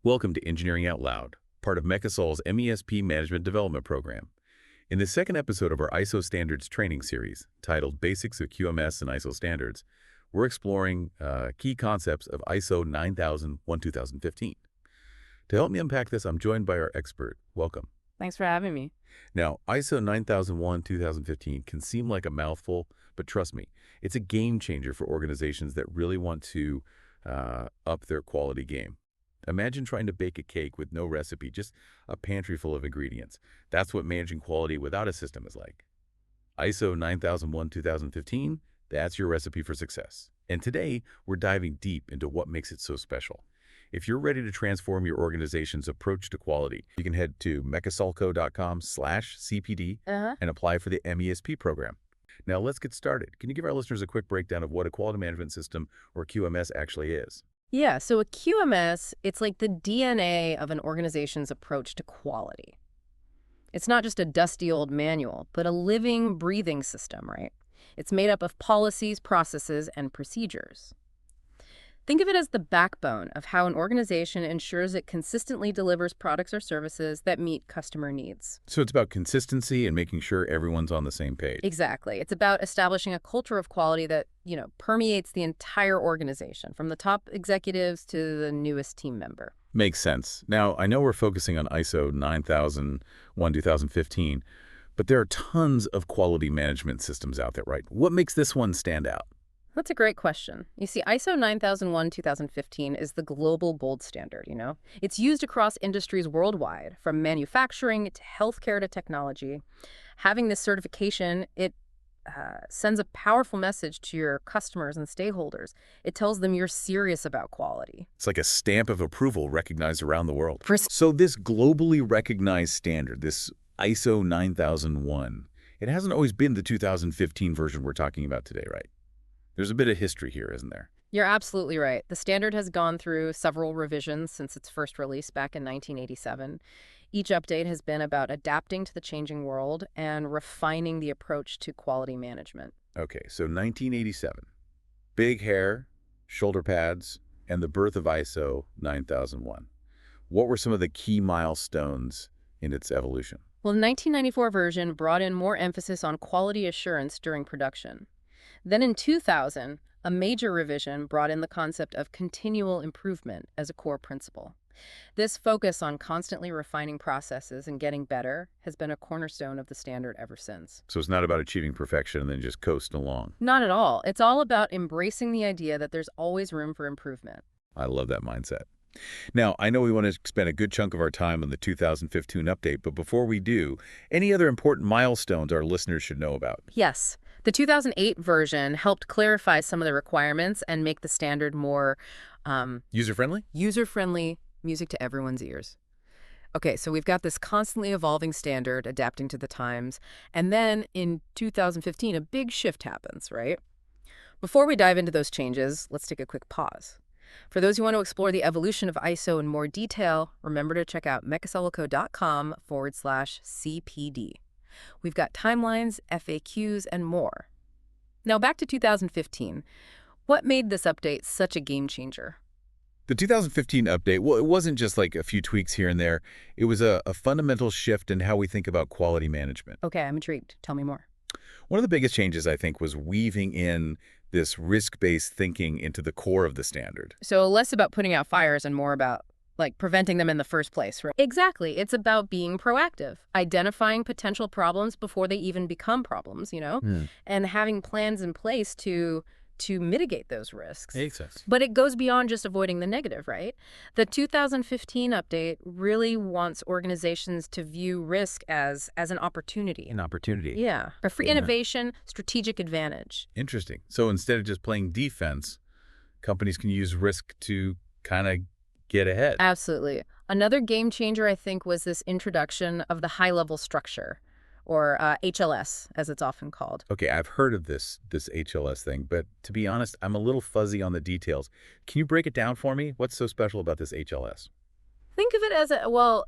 Welcome to Engineering Out Loud, part of MECHESOL's MESP Management Development Program. In the second episode of our ISO Standards training series, titled Basics of QMS and ISO Standards, we're exploring key concepts of ISO 9001-2015. To help me unpack this, I'm joined by our expert. Welcome. Thanks for having me. Now, ISO 9001-2015 can seem like a mouthful, but trust me, it's a game changer for organizations that really want to up their quality game. Imagine trying to bake a cake with no recipe, just a pantry full of ingredients. That's what managing quality without a system is like. ISO 9001-2015, that's your recipe for success. And today, we're diving deep into what makes it so special. If you're ready to transform your organization's approach to quality, you can head to mechesolco.com/CPD and apply for the MESP program. Now, let's get started. Can you give our listeners a quick breakdown of what a quality management system, or QMS, actually is? Yeah, so a QMS, it's like the DNA of an organization's approach to quality. It's not just a dusty old manual, but a living, breathing system, right? It's made up of policies, processes, and procedures. Think of it as the backbone of how an organization ensures it consistently delivers products or services that meet customer needs. So it's about consistency and making sure everyone's on the same page. Exactly. It's about establishing a culture of quality that, permeates the entire organization, from the top executives to the newest team member. Makes sense. Now, I know we're focusing on ISO 9001-2015, but there are tons of quality management systems out there, right? What makes this one stand out? That's a great question. You see, ISO 9001-2015 is the global gold standard, It's used across industries worldwide, from manufacturing to healthcare to technology. Having this certification, it sends a powerful message to your customers and stakeholders. It tells them you're serious about quality. It's like a stamp of approval recognized around the world. So this globally recognized standard, this ISO 9001, it hasn't always been the 2015 version we're talking about today, right? There's a bit of history here, isn't there? You're absolutely right. The standard has gone through several revisions since its first release back in 1987. Each update has been about adapting to the changing world and refining the approach to quality management. Okay, so 1987. Big hair, shoulder pads, and the birth of ISO 9001. What were some of the key milestones in its evolution? Well, the 1994 version brought in more emphasis on quality assurance during production. Then in 2000, a major revision brought in the concept of continual improvement as a core principle. This focus on constantly refining processes and getting better has been a cornerstone of the standard ever since. So it's not about achieving perfection and then just coasting along. Not at all. It's all about embracing the idea that there's always room for improvement. I love that mindset. Now, I know we want to spend a good chunk of our time on the 2015 update, but before we do, any other important milestones our listeners should know about? Yes. The 2008 version helped clarify some of the requirements and make the standard more User-friendly? User-friendly, music to everyone's ears. Okay, so we've got this constantly evolving standard adapting to the times. And then in 2015, a big shift happens, right? Before we dive into those changes, let's take a quick pause. For those who want to explore the evolution of ISO in more detail, remember to check out mechesolco.com/CPD. We've got timelines, FAQs, and more. Now back to 2015. What made this update such a game changer? The 2015 update, well, it wasn't just like a few tweaks here and there. It was a fundamental shift in how we think about quality management. Okay, I'm intrigued. Tell me more. One of the biggest changes, I think, was weaving in this risk-based thinking into the core of the standard. So less about putting out fires and more about preventing them in the first place, right? Exactly. It's about being proactive, identifying potential problems before they even become problems, and having plans in place to mitigate those risks. Makes sense. But it goes beyond just avoiding the negative, right? The 2015 update really wants organizations to view risk as an opportunity. An opportunity. Yeah. For free innovation, strategic advantage. Interesting. So instead of just playing defense, companies can use risk to kind of get ahead. Absolutely. Another game changer, I think, was this introduction of the high-level structure, or HLS, as it's often called. Okay, I've heard of this HLS thing, but to be honest, I'm a little fuzzy on the details. Can you break it down for me? What's so special about this HLS? Think of it as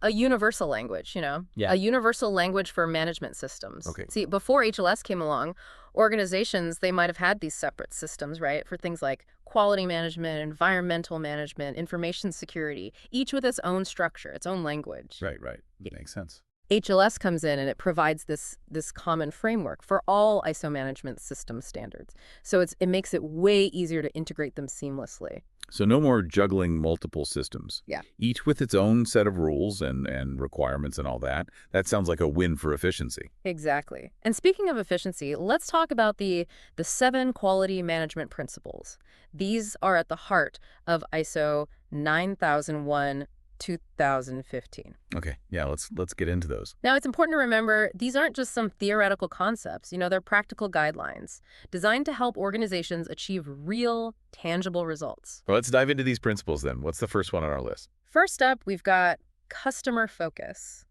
a universal language, Yeah. a universal language for management systems. Okay. See, before HLS came along, organizations, they might have had these separate systems, right, for things like quality management, environmental management, information security, each with its own structure, its own language. Right, right. Makes sense. HLS comes in and it provides this common framework for all ISO management system standards. So it makes it way easier to integrate them seamlessly. So no more juggling multiple systems. Yeah. Each with its own set of rules and requirements and all that. That sounds like a win for efficiency. Exactly. And speaking of efficiency, let's talk about the 7 quality management principles. These are at the heart of ISO 9001 2015. Okay, yeah, let's get into those. Now, it's important to remember these aren't just some theoretical concepts. They're practical guidelines designed to help organizations achieve real, tangible results. Well, let's dive into these principles then. What's the first one on our list? First up, we've got customer focus.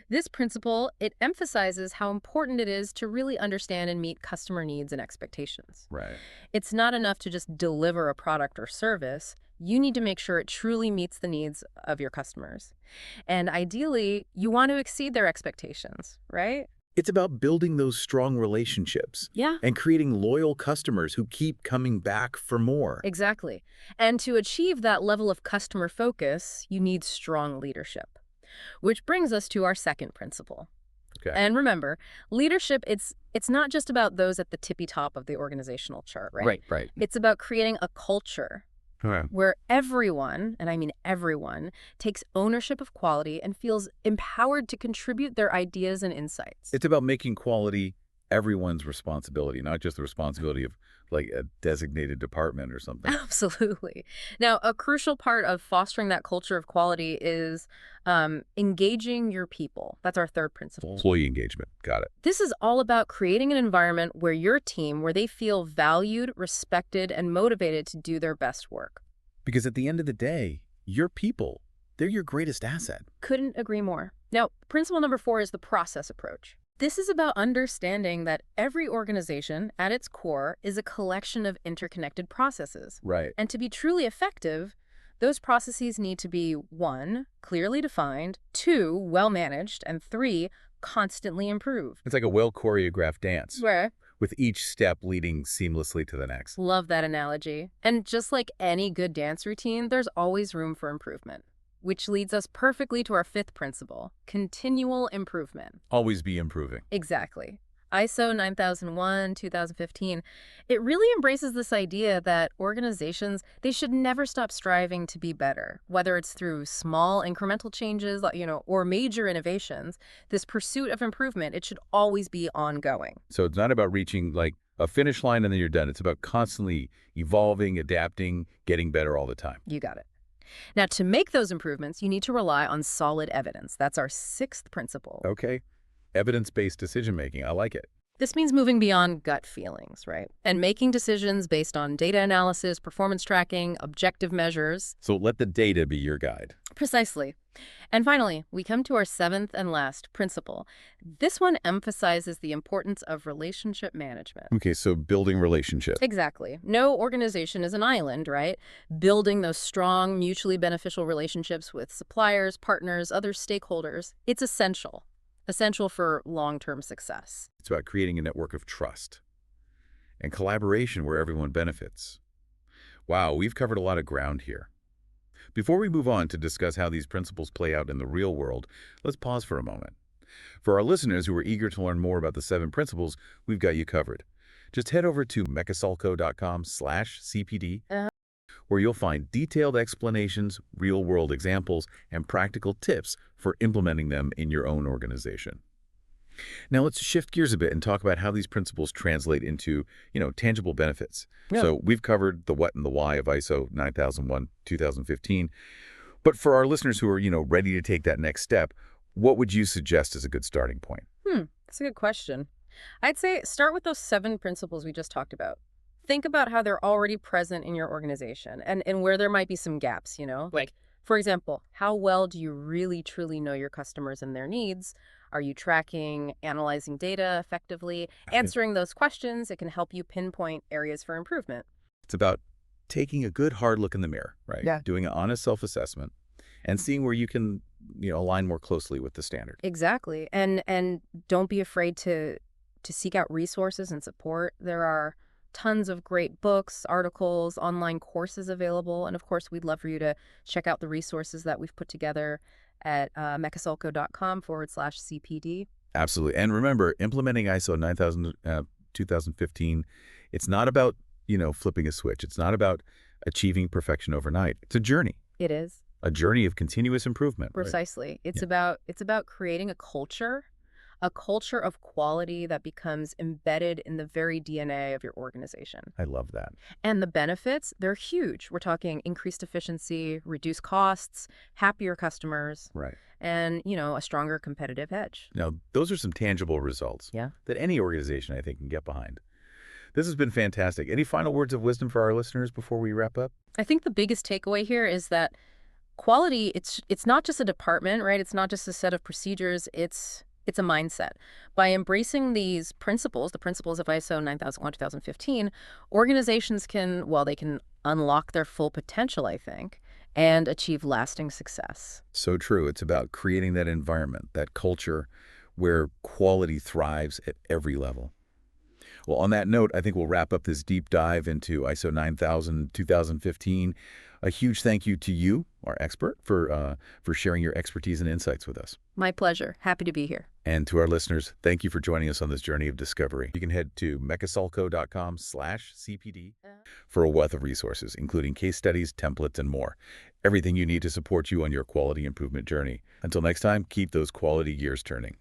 This principle, it emphasizes how important it is to really understand and meet customer needs and expectations. Right. It's not enough to just deliver a product or service. You need to make sure it truly meets the needs of your customers. And ideally, you want to exceed their expectations, right? It's about building those strong relationships. Yeah. And creating loyal customers who keep coming back for more. Exactly. And to achieve that level of customer focus, you need strong leadership. Which brings us to our second principle. Okay. And remember, leadership, it's not just about those at the tippy top of the organizational chart, right? Right. It's about creating a culture Okay. where everyone, and I mean everyone, takes ownership of quality and feels empowered to contribute their ideas and insights. It's about making quality everyone's responsibility, not just the responsibility of like a designated department or something. Absolutely. Now, a crucial part of fostering that culture of quality is engaging your people. That's our third principle. Employee engagement. Got it. This is all about creating an environment where your team, where they feel valued, respected, and motivated to do their best work. Because at the end of the day, your people, they're your greatest asset. Couldn't agree more. Now, principle number 4 is the process approach. This is about understanding that every organization, at its core, is a collection of interconnected processes. Right. And to be truly effective, those processes need to be 1, clearly defined, 2, well-managed, and 3, constantly improved. It's like a well-choreographed dance, Where? with each step leading seamlessly to the next. Love that analogy. And just like any good dance routine, there's always room for improvement. Which leads us perfectly to our 5th principle, continual improvement. Always be improving. Exactly. ISO 9001, 2015, it really embraces this idea that organizations, they should never stop striving to be better, whether it's through small incremental changes, or major innovations. This pursuit of improvement, it should always be ongoing. So it's not about reaching like a finish line and then you're done. It's about constantly evolving, adapting, getting better all the time. You got it. Now, to make those improvements, you need to rely on solid evidence. That's our 6th principle. Okay. Evidence-based decision-making. I like it. This means moving beyond gut feelings, right? And making decisions based on data analysis, performance tracking, objective measures. So let the data be your guide. Precisely. And finally, we come to our 7th and last principle. This one emphasizes the importance of relationship management. Okay, so building relationships. Exactly. No organization is an island, right? Building those strong, mutually beneficial relationships with suppliers, partners, other stakeholders, it's essential. Essential for long-term success. It's about creating a network of trust and collaboration where everyone benefits. Wow, we've covered a lot of ground here. Before we move on to discuss how these principles play out in the real world, let's pause for a moment. For our listeners who are eager to learn more about the 7 principles, we've got you covered. Just head over to mechesolco.com/CPD, where you'll find detailed explanations, real-world examples, and practical tips for implementing them in your own organization. Now let's shift gears a bit and talk about how these principles translate into, tangible benefits. Yeah. So we've covered the what and the why of ISO 9001 2015. But for our listeners who are, ready to take that next step, what would you suggest as a good starting point? That's a good question. I'd say start with those 7 principles we just talked about. Think about how they're already present in your organization and where there might be some gaps, Like, for example, how well do you really, truly know your customers and their needs? Are you tracking, analyzing data effectively? Answering those questions, it can help you pinpoint areas for improvement. It's about taking a good hard look in the mirror, right? Yeah. Doing an honest self-assessment and seeing where you can, align more closely with the standard. Exactly. And don't be afraid to seek out resources and support. There are tons of great books, articles, online courses available. And of course, we'd love for you to check out the resources that we've put together at mechesolco.com/CPD. Absolutely. And remember, implementing ISO 9000, 2015, it's not about, flipping a switch. It's not about achieving perfection overnight. It's a journey, It is. a journey of continuous improvement. Right? Precisely. It's Yeah. about creating a culture of quality that becomes embedded in the very DNA of your organization. I love that. And the benefits, they're huge. We're talking increased efficiency, reduced costs, happier customers, Right. and, a stronger competitive edge. Now, those are some tangible results Yeah. that any organization, I think, can get behind. This has been fantastic. Any final words of wisdom for our listeners before we wrap up? I think the biggest takeaway here is that quality, it's not just a department, right? It's not just a set of procedures, it's a mindset. By embracing these principles, the principles of ISO 9001, 2015, organizations can, well, they can unlock their full potential, I think, and achieve lasting success. So true. It's about creating that environment, that culture where quality thrives at every level. Well, on that note, I think we'll wrap up this deep dive into ISO 9000, 2015. A huge thank you to you, our expert, for sharing your expertise and insights with us. My pleasure. Happy to be here. And to our listeners, thank you for joining us on this journey of discovery. You can head to mechesolco.com/CPD for a wealth of resources, including case studies, templates, and more. Everything you need to support you on your quality improvement journey. Until next time, keep those quality gears turning.